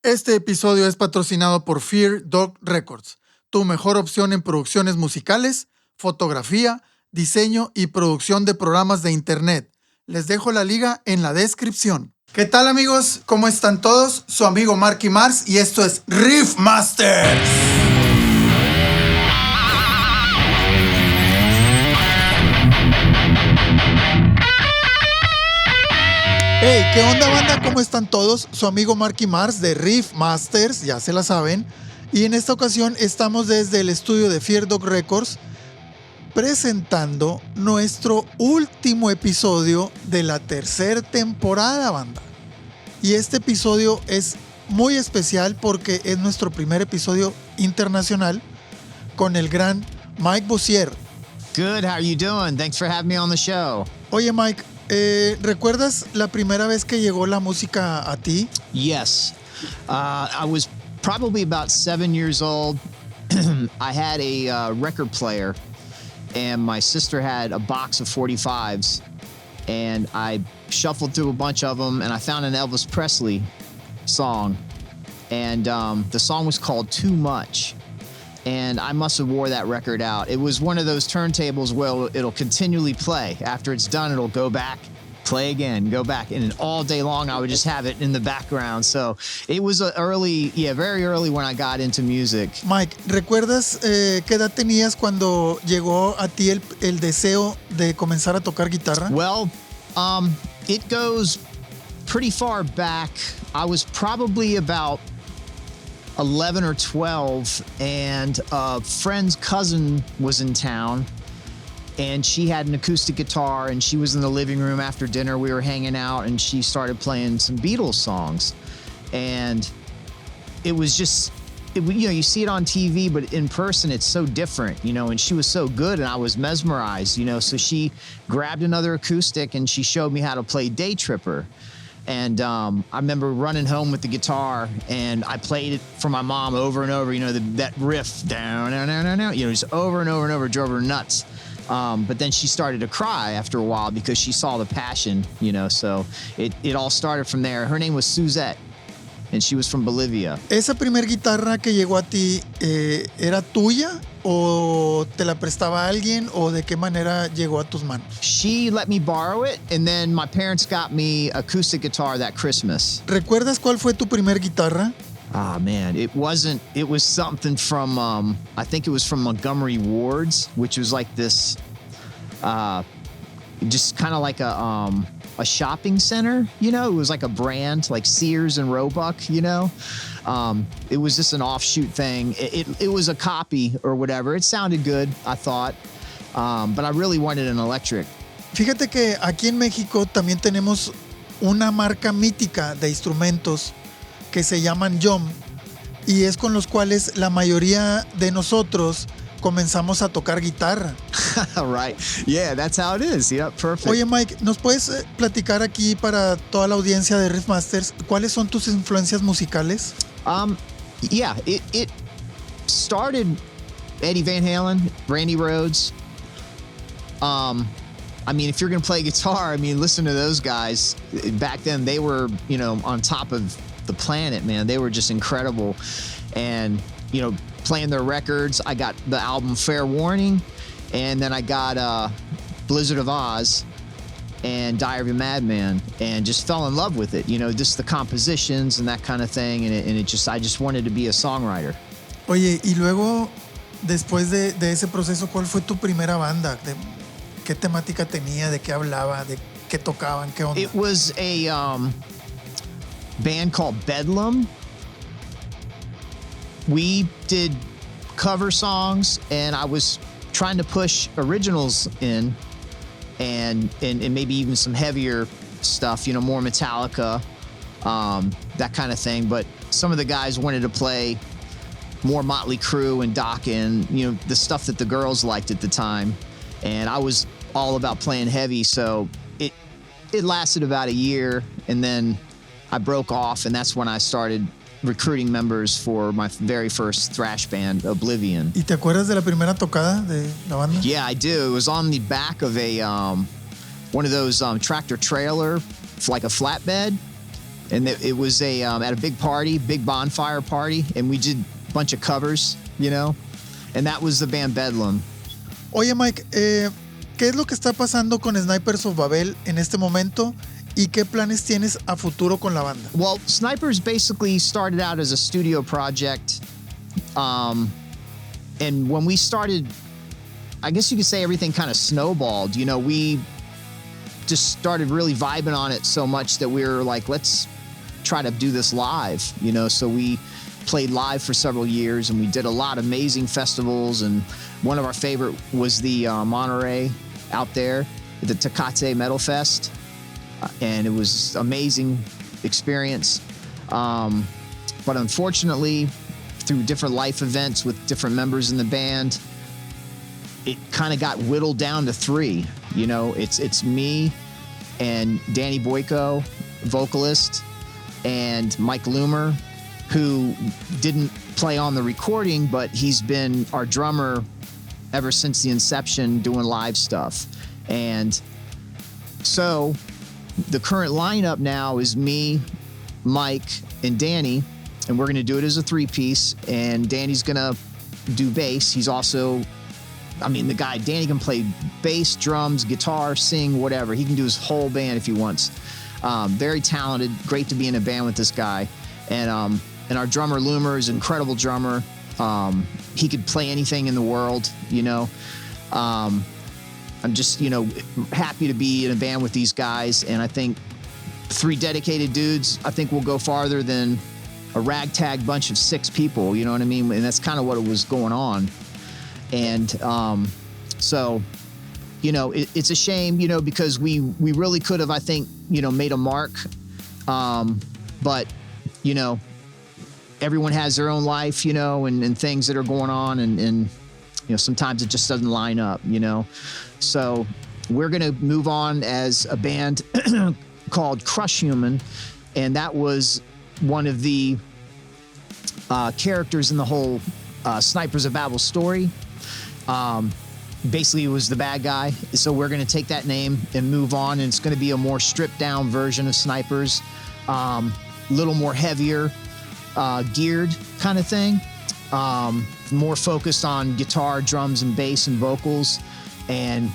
Este episodio es patrocinado por Fear Dog Records, tu mejor opción en producciones musicales, fotografía, diseño y producción de programas de internet. Les dejo la liga en la descripción. ¿Qué tal, amigos? ¿Cómo están todos? Su amigo Marky Mars y esto es Riff Masters. Hey, ¿qué onda, banda? ¿Cómo están todos? Su amigo Marky Mars de Riff Masters, ya se la saben. Y en esta ocasión estamos desde el estudio de Fear Dog Records presentando nuestro último episodio de la tercera temporada, banda. Y este episodio es muy especial porque es nuestro primer episodio internacional con el gran Mike Bossier. Good, how are you doing? Thanks for having me on the show. Oye, Mike, ¿recuerdas la primera vez que llegó la música a ti? Yes. I was probably about 7 years old. I had a record player, and my sister had a box of 45s, and I shuffled through a bunch of them, and I found an Elvis Presley song, and the song was called Too Much. And I must have wore that record out. It was one of those turntables where it'll continually play. After it's done, it'll go back, play again, go back. And all day long, I would just have it in the background. So it was very early when I got into music. Mike, ¿recuerdas qué edad tenías cuando llegó a ti el deseo de comenzar a tocar guitarra? Well, it goes pretty far back. I was probably about 11 or 12, and a friend's cousin was in town, and she had an acoustic guitar, and she was in the living room after dinner. We were hanging out, and she started playing some Beatles songs, and it was just, you see it on TV, but in person it's so different, and she was so good, and I was mesmerized, so she grabbed another acoustic, and she showed me how to play Day Tripper. And I remember running home with the guitar, and I played it for my mom over and over, that riff, down, just over and over and over, drove her nuts. But then she started to cry after a while because she saw the passion, so it all started from there. Her name was Suzette, and she was from Bolivia. ¿Esa primer guitarra que llegó a ti era tuya o te la prestaba alguien o de qué manera llegó a tus manos? She let me borrow it, and then my parents got me acoustic guitar that Christmas. ¿Recuerdas cuál fue tu primer guitarra? Ah, man, it was something from, I think it was from Montgomery Ward's, which was like this, just kind of like a shopping center, it was like a brand like Sears and Roebuck, it was just an offshoot thing. It was a copy or whatever. It sounded good, I thought, but I really wanted an electric. Fíjate que aquí en México también tenemos una marca mítica de instrumentos que se llaman Yom y es con los cuales la mayoría de nosotros comenzamos a tocar guitarra. Right. Yeah, that's how it is. Yeah, perfect. Oye, Mike, ¿nos puedes platicar aquí para toda la audiencia de Riff Masters cuáles son tus influencias musicales? Yeah, it started Eddie Van Halen, Randy Rhoads. If you're going to play guitar, listen to those guys. Back then, they were, on top of the planet, man. They were just incredible. And, playing their records, I got the album Fair Warning, and then I got Blizzard of Oz and Diary of a Madman, and just fell in love with it. Just the compositions and that kind of thing, and I just wanted to be a songwriter. Oye, y luego, después de ese proceso, ¿cuál fue tu primera banda? ¿Qué temática tenía? ¿De qué hablaba? ¿De qué tocaban? ¿Qué onda? It was a band called Bedlam. We did cover songs, and I was trying to push originals in, and maybe even some heavier stuff, more Metallica, that kind of thing. But some of the guys wanted to play more Motley Crue and Dokken, the stuff that the girls liked at the time. And I was all about playing heavy, so it lasted about a year, and then I broke off, and that's when I started recruiting members for my very first thrash band, Oblivion. ¿Y te acuerdas de la primera tocada de la banda? Yeah, I do. It was on the back of a one of those tractor trailer, like a flatbed, And it was at a big party, big bonfire party, and we did a bunch of covers, you know, and that was the band Bedlam. Oye, Mike, ¿qué es lo que está pasando con Snipers of Babel en este momento? ¿Y qué planes tienes a futuro con la banda? Well, Snipers basically started out as a studio project. And when we started, I guess you could say everything kind of snowballed. You know, we just started really vibing on it so much that we were like, let's try to do this live, you know. So we played live for several years, and we did a lot of amazing festivals, and one of our favorite was the Monterey out there, the Tecate Metal Fest, and it was amazing experience. But unfortunately, through different life events with different members in the band, it kind of got whittled down to 3. You know, it's me and Danny Boyko, vocalist, and Mike Loomer, who didn't play on the recording, but he's been our drummer ever since the inception doing live stuff. And so the current lineup now is me, Mike, and Danny, and we're going to do it as a 3-piece, and Danny's going to do bass. He's also, I mean, Danny can play bass, drums, guitar, sing, whatever. He can do his whole band if he wants. Very talented, great to be in a band with this guy. And our drummer, Loomer, is an incredible drummer. He could play anything in the world, you know. I'm just, you know, happy to be in a band with these guys. And I think 3 dedicated dudes, I think we'll go farther than a ragtag bunch of 6 people, you know what I mean? And that's kind of what was going on. And so, you know, it's a shame, you know, because we really could have, I think, you know, made a mark. But, you know, everyone has their own life, you know, and things that are going on. And, you know, sometimes it just doesn't line up, you know. So we're going to move on as a band called CrusHuman. And that was one of the characters in the whole Snipers of Babel story. Basically, it was the bad guy. So we're going to take that name and move on. And it's going to be a more stripped down version of Snipers. Little more heavier, geared kind of thing. More focused on guitar, drums, and bass and vocals. And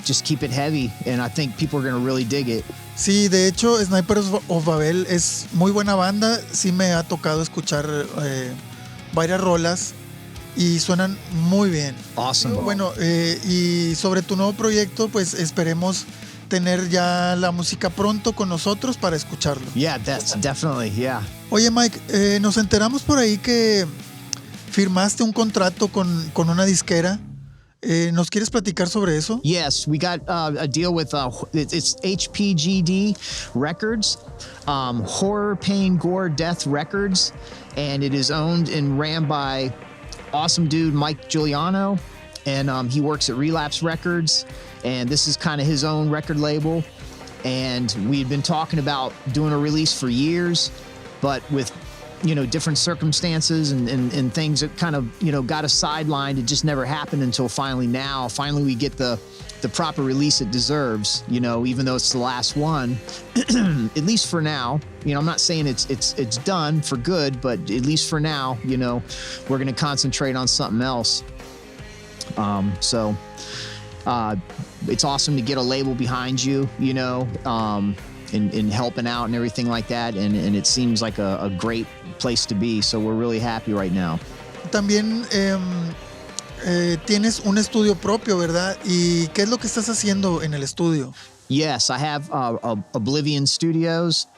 just keep it heavy. And I think people are going to really dig it. Sí, de hecho, Snipers of Babel es muy buena banda. Sí me ha tocado escuchar varias rolas y suenan muy bien. Awesome. Bueno, y sobre tu nuevo proyecto, pues esperemos tener ya la música pronto con nosotros para escucharlo. Yeah, that's definitely, yeah. Oye, Mike, nos enteramos por ahí que firmaste un contrato con una disquera. ¿Nos quieres platicar sobre eso? Yes, we got a deal with it's HPGD Records, Horror, Pain, Gore, Death Records, and it is owned and ran by awesome dude Mike Giuliano, and he works at Relapse Records, and this is kind of his own record label. And we had been talking about doing a release for years, but with, you know, different circumstances and things that kind of, you know, got us sidelined. It just never happened until finally we get the proper release it deserves, you know, even though it's the last one, at least for now. You know, I'm not saying it's done for good, but at least for now, you know, we're going to concentrate on something else. So it's awesome to get a label behind you, you know, in helping out and everything like that. And it seems like a great place to be. So we're really happy right now. También tienes un estudio propio, ¿verdad? ¿Y qué es lo que estás haciendo en el estudio? Yes, I have Oblivion Studios.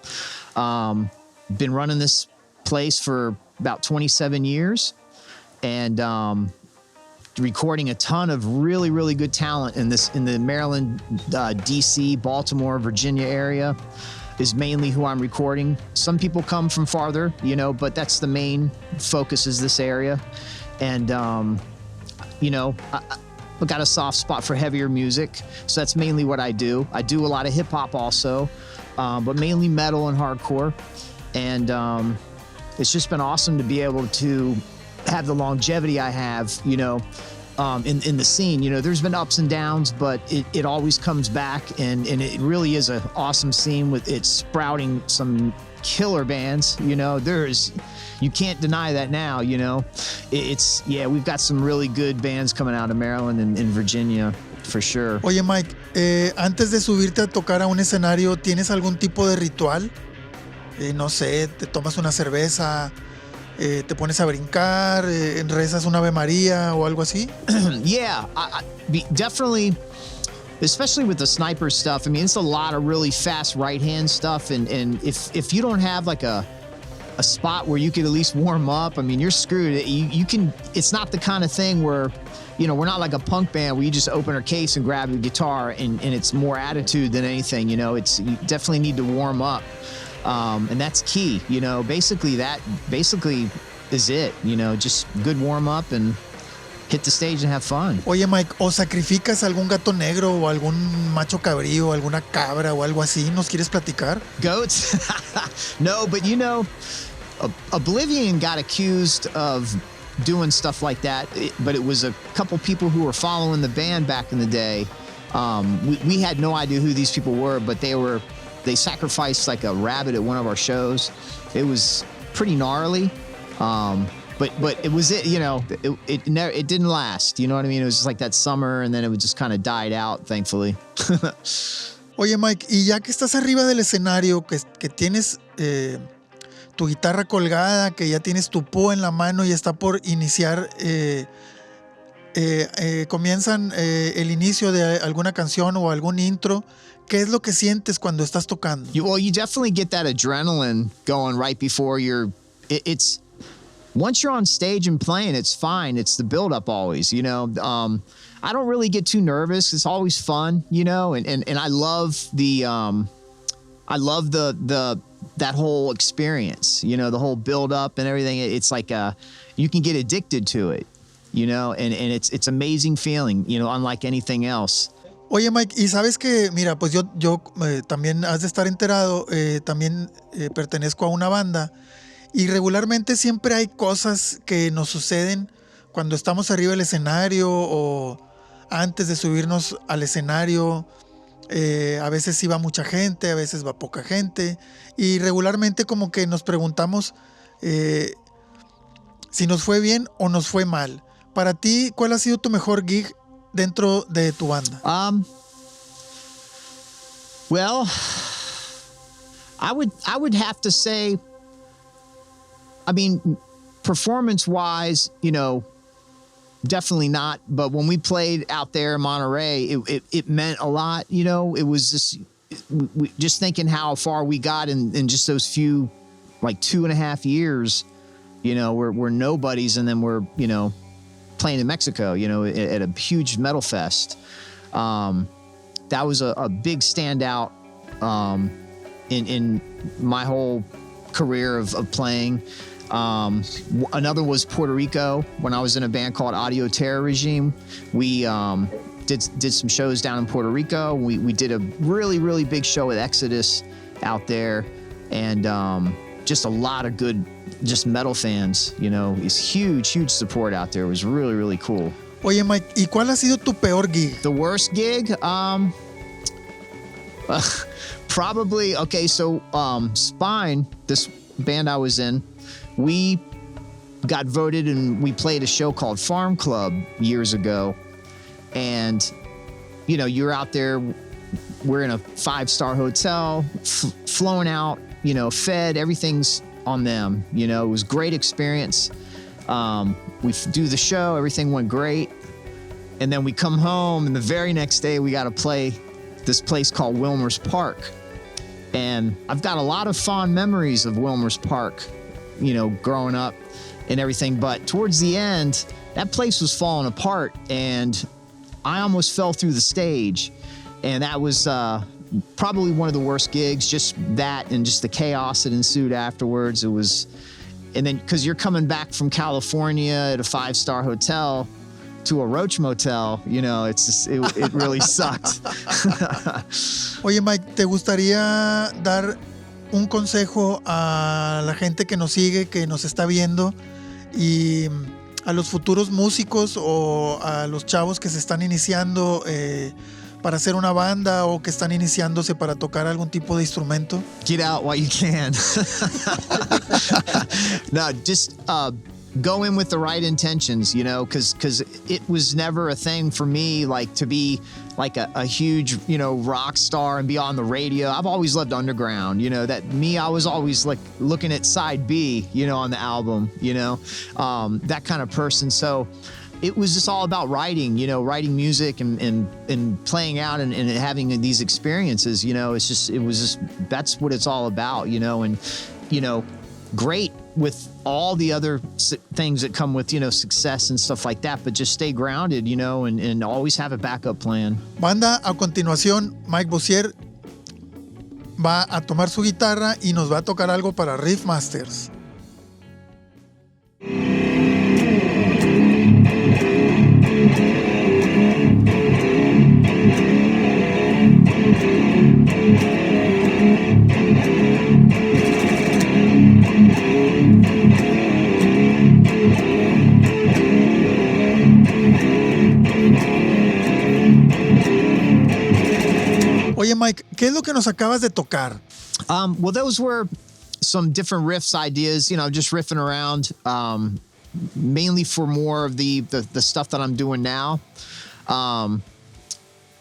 Been running this place for about 27 years. And recording a ton of really, really good talent in the Maryland, DC, Baltimore, Virginia area is mainly who I'm recording. Some people come from farther, you know, but that's the main focus is this area. And, you know, I got a soft spot for heavier music. So that's mainly what I do. I do a lot of hip hop also, but mainly metal and hardcore. And it's just been awesome to be able to have the longevity I have, you know, in the scene. You know, there's been ups and downs, but it always comes back, and it really is an awesome scene with it sprouting some killer bands. You know, you can't deny that now. You know, we've got some really good bands coming out of Maryland and Virginia for sure. Oye, Mike, antes de subirte a tocar a un escenario, ¿tienes algún tipo de ritual? No sé, te tomas una cerveza, te pones a brincar, rezas una Ave María o algo así. Yeah, definitely. Especially with the sniper stuff. I mean, it's a lot of really fast right hand stuff, and if you don't have like a spot where you could at least warm up, I mean, you're screwed. You can. It's not the kind of thing where, you know, we're not like a punk band where you just open our case and grab a guitar and it's more attitude than anything. You know, you definitely need to warm up, and that's key. You know, basically is it. You know, just good warm up and hit the stage and have fun. Oye, Mike, ¿o sacrificas algún gato negro o algún macho cabrío, alguna cabra o algo así? ¿Nos quieres platicar? Goats? No, but you know, Oblivion got accused of doing stuff like that, but it was a couple people who were following the band back in the day. We had no idea who these people were, but they sacrificed like a rabbit at one of our shows. It was pretty gnarly. But it was you know, it didn't last. You know what I mean? It was just like that summer, and then it just kind of died out, thankfully. Oye, Mike, y ya que estás arriba del escenario, que tienes tu guitarra colgada, que ya tienes tu púa en la mano y está por iniciar, comienzan el inicio de alguna canción o algún intro, ¿qué es lo que sientes cuando estás tocando? Well, you definitely get that adrenaline going right before it's once you're on stage and playing, it's fine. It's the build-up always, you know. I don't really get too nervous. It's always fun, you know. And I love that whole experience, you know, the whole build-up and everything. It's like you can get addicted to it, you know. And it's amazing feeling, you know, unlike anything else. Oye, Mike, y sabes que, mira, pues yo también has de estar enterado, también pertenezco a una banda. Y regularmente siempre hay cosas que nos suceden cuando estamos arriba del escenario o antes de subirnos al escenario. A veces sí va mucha gente, a veces va poca gente. Y regularmente como que nos preguntamos si nos fue bien o nos fue mal. Para ti, ¿cuál ha sido tu mejor gig dentro de tu banda? Well, I would have to say, I mean, performance-wise, you know, definitely not. But when we played out there in Monterey, it meant a lot. You know, it was just thinking how far we got in just those few, like 2.5 years. You know, we're nobodies, and then we're, you know, playing in Mexico. You know, at a huge metal fest. That was a big standout in my whole career of playing. Another was Puerto Rico when I was in a band called Audio Terror Regime. We did some shows down in Puerto Rico. We did a really, really big show with Exodus out there, and just a lot of good just metal fans. You know, it's huge support out there. It was really, really cool. Oye, Mike, ¿y cuál ha sido tu peor gig? The worst gig? Probably, okay, so Spine, this band I was in, we got voted and we played a show called Farm Club years ago. And, you know, you're out there, we're in a 5-star hotel, flown out, you know, fed, everything's on them. You know, it was a great experience. We do the show, everything went great. And then we come home, and the very next day we got to play this place called Wilmer's Park. And I've got a lot of fond memories of Wilmer's Park, you know, growing up and everything. But towards the end, that place was falling apart, and I almost fell through the stage. And that was probably one of the worst gigs, just that and just the chaos that ensued afterwards. It was, and then because you're coming back from California at a 5-star hotel to a Roach Motel, you know, it's just, it really sucked. Oye, Mike, ¿te gustaría dar un consejo a la gente que nos sigue, que nos está viendo, y a los futuros músicos o a los chavos que se están iniciando para hacer una banda o que están iniciándose para tocar algún tipo de instrumento? Get out while you can. No, just go in with the right intentions, because it was never a thing for me, like, to be like a huge, rock star and be on the radio. I've always loved underground, I was always like looking at side B, on the album, that kind of person. So it was just all about writing, writing music and playing out and having these experiences, that's what it's all about, and, great with all the other things that come with, success and stuff like that, but just stay grounded, and always have a backup plan. Banda, a continuación, Mike Bossier va a tomar su guitarra y nos va a tocar algo para Riff Masters. Oye, Mike, ¿qué es lo que nos acabas de tocar? Well, those were some different riffs ideas, just riffing around, mainly for more of the stuff that I'm doing now.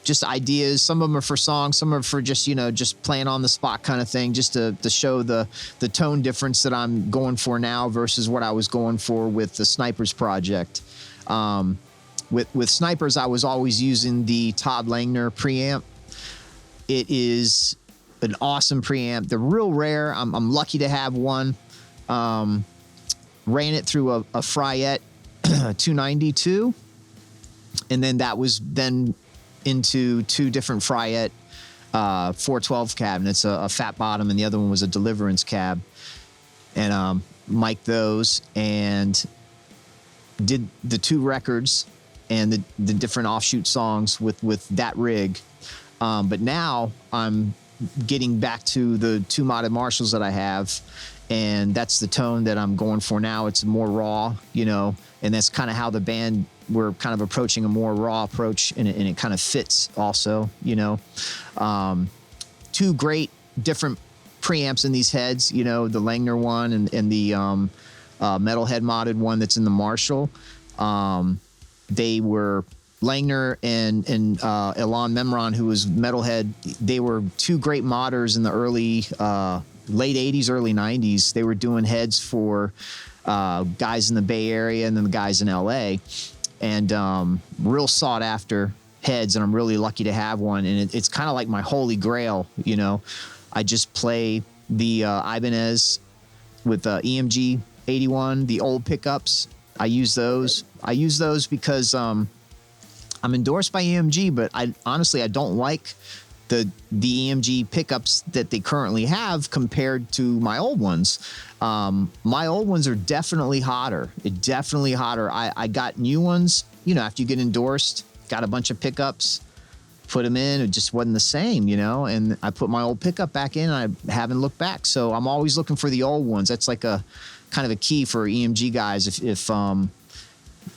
Just ideas. Some of them are for songs, some are for just, just playing on the spot kind of thing, just to show the tone difference that I'm going for now versus what I was going for with the Snipers project. With Snipers, I was always using the Todd Langner preamp. It is an awesome preamp. They're real rare. I'm lucky to have one. Ran it through a Fryette 292, and then that was then into two different Fryette 412 cabinets, a fat bottom, and the other one was a Deliverance cab. And mic'd those and did the two records and the different offshoot songs with that rig. But now I'm getting back to the two modded Marshalls that I have, and that's the tone that I'm going for now. It's more raw, and that's kind of how the band, we're kind of approaching a more raw approach, and it kind of fits also, Two great different preamps in these heads, the Langner one and the Metalhead modded one that's in the Marshall. They were Langner and Ilan Memron, who was Metalhead. They were two great modders in the early, late 80s, early 90s. They were doing heads for guys in the Bay Area and then the guys in LA, and real sought after heads. And I'm really lucky to have one. And it's kind of like my holy grail. I just play the Ibanez with EMG 81, the old pickups. I use those because I'm endorsed by EMG, but I honestly don't like the EMG pickups that they currently have compared to my old ones. My old ones are definitely hotter. I got new ones, after you get endorsed, got a bunch of pickups, put them in, it just wasn't the same, and I put my old pickup back in and I haven't looked back. So I'm always looking for the old ones. That's like a kind of a key for EMG guys. If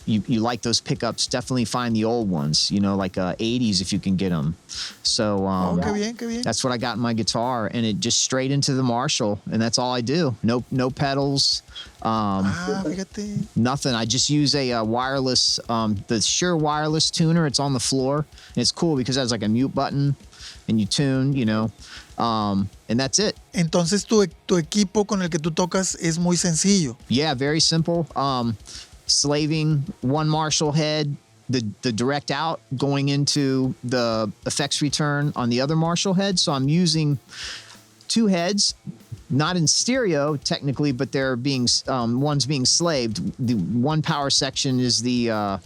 you like those pickups, definitely find the old ones, like 80s if you can get them. So qué bien. That's what I got in my guitar, and it just straight into the Marshall, and that's all I do. No pedals, nothing. I just use a wireless, the Shure wireless tuner. It's on the floor, and it's cool because it has like a mute button, and you tune, and that's it. Entonces tu equipo con el que tú tocas es muy sencillo. Yeah, very simple. Slaving one Marshall head, the direct out going into the effects return on the other Marshall head. So I'm using two heads, not in stereo technically, but they're being one's being slaved. The one power section is the the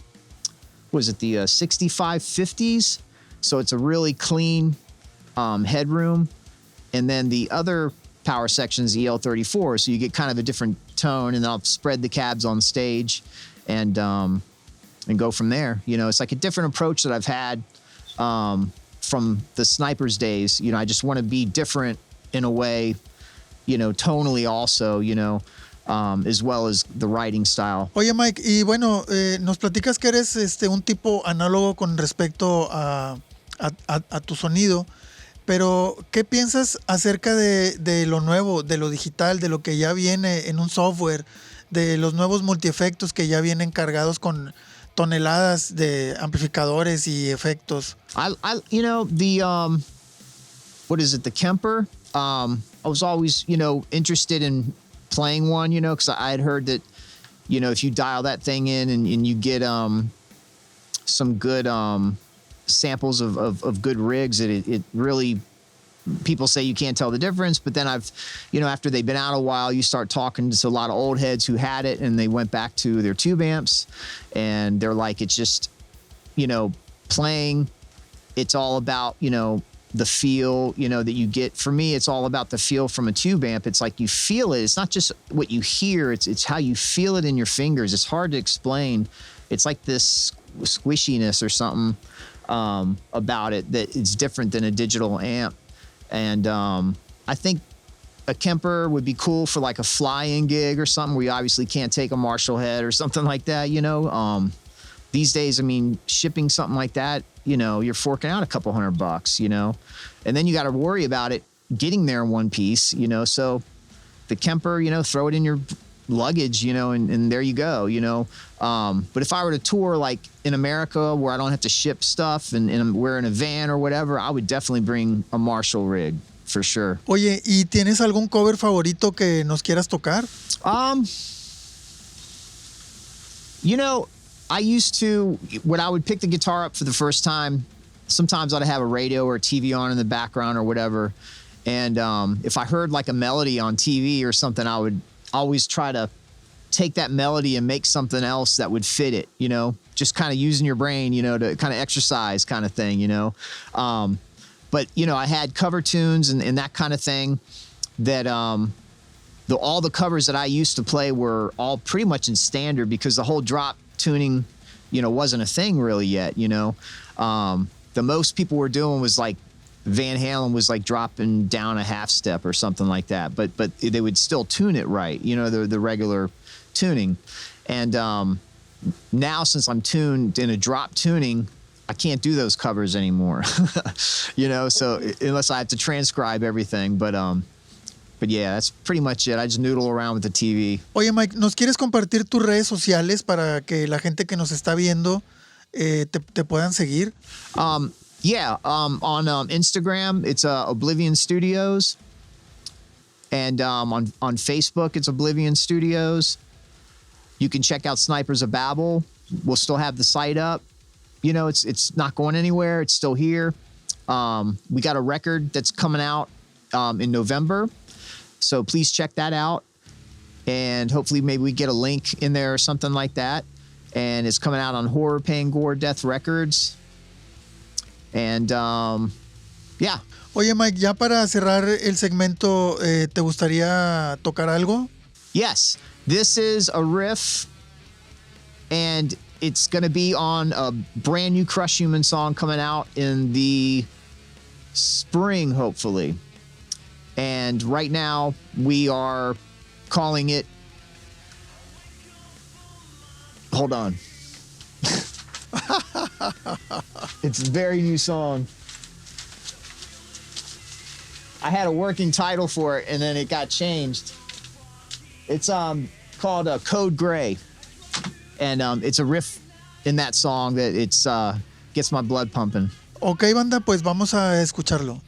6550s. So it's a really clean headroom, and then the other power section is the EL34. So you get kind of a different tone, and I'll spread the cabs on stage and go from there. It's like a different approach that I've had from the Snipers days. I just want to be different in a way, tonally also, as well as the writing style. Oye, Mike, y bueno, nos platicas que eres un tipo análogo con respecto a a tu sonido. Pero, ¿qué piensas acerca de lo nuevo, de lo digital, de lo que ya viene en un software, de los nuevos multiefectos que ya vienen cargados con toneladas de amplificadores y efectos? You know, what is it, the Kemper? I was always, interested in playing one, because I had heard that, if you dial that thing in and you get some good samples of good rigs, it really, people say you can't tell the difference, but then after they've been out a while, you start talking to a lot of old heads who had it and they went back to their tube amps and they're like, it's just, playing, it's all about, the feel, that you get. For me, it's all about the feel from a tube amp. It's like you feel it. It's not just what you hear. It's how you feel it in your fingers. It's hard to explain. It's like this squishiness or something about it that it's different than a digital amp. And I think a Kemper would be cool for like a fly-in gig or something where you obviously can't take a Marshall head or something like that, These days, I mean, shipping something like that, you're forking out a couple $100, and then you got to worry about it getting there in one piece, so the Kemper, throw it in your luggage, and there you go, but if I were to tour like in America where I don't have to ship stuff and we're in a van or whatever, I would definitely bring a Marshall rig for sure. Oye, ¿y tienes algún cover favorito que nos quieras tocar? I used to, when I would pick the guitar up for the first time, sometimes I'd have a radio or a TV on in the background or whatever. And if I heard like a melody on TV or something, I would always try to take that melody and make something else that would fit it, just kind of using your brain, to kind of exercise kind of thing, But, I had cover tunes and that kind of thing that all the covers that I used to play were all pretty much in standard because the whole drop tuning, wasn't a thing really yet, The most people were doing was like Van Halen was like dropping down a half step or something like that, but they would still tune it right, the regular tuning. And now since I'm tuned in a drop tuning, I can't do those covers anymore, so unless I have to transcribe everything, but yeah, that's pretty much it. I just noodle around with the TV. Oye, Mike, ¿nos quieres compartir tus redes sociales para que la gente que nos está viendo te puedan seguir? Yeah, on Instagram, it's Oblivion Studios. And on Facebook, it's Oblivion Studios. You can check out Snipers of Babel. We'll still have the site up. It's not going anywhere. It's still here. We got a record that's coming out in November. So please check that out. And hopefully maybe we get a link in there or something like that. And it's coming out on Horror Pain Gore Death Records. And yeah. Oye, Mike, ya para cerrar el segmento, ¿te gustaría tocar algo? Yes. This is a riff. And it's going to be on a brand new CrusHuman song coming out in the spring, hopefully. And right now, we are calling it... Hold on. It's a very new song. I had a working title for it, and then it got changed. It's called Code Gray. And it's a riff in that song that it's gets my blood pumping. Ok, banda, pues vamos a escucharlo.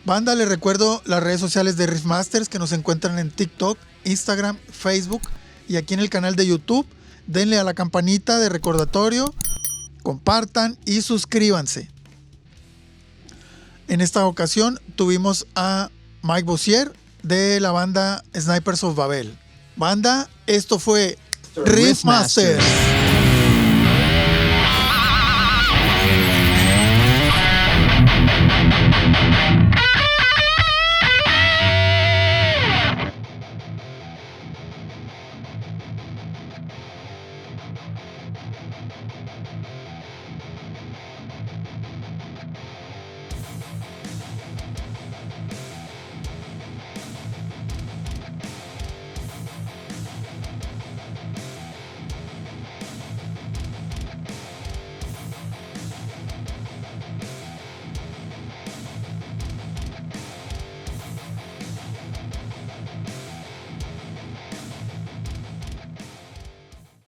Banda, les recuerdo las redes sociales de Riff Masters que nos encuentran en TikTok, Instagram, Facebook y aquí en el canal de YouTube. Denle a la campanita de recordatorio, compartan y suscríbanse. En esta ocasión tuvimos a Mike Bossier de la banda Snipers of Babel. Banda, esto fue Riff Masters.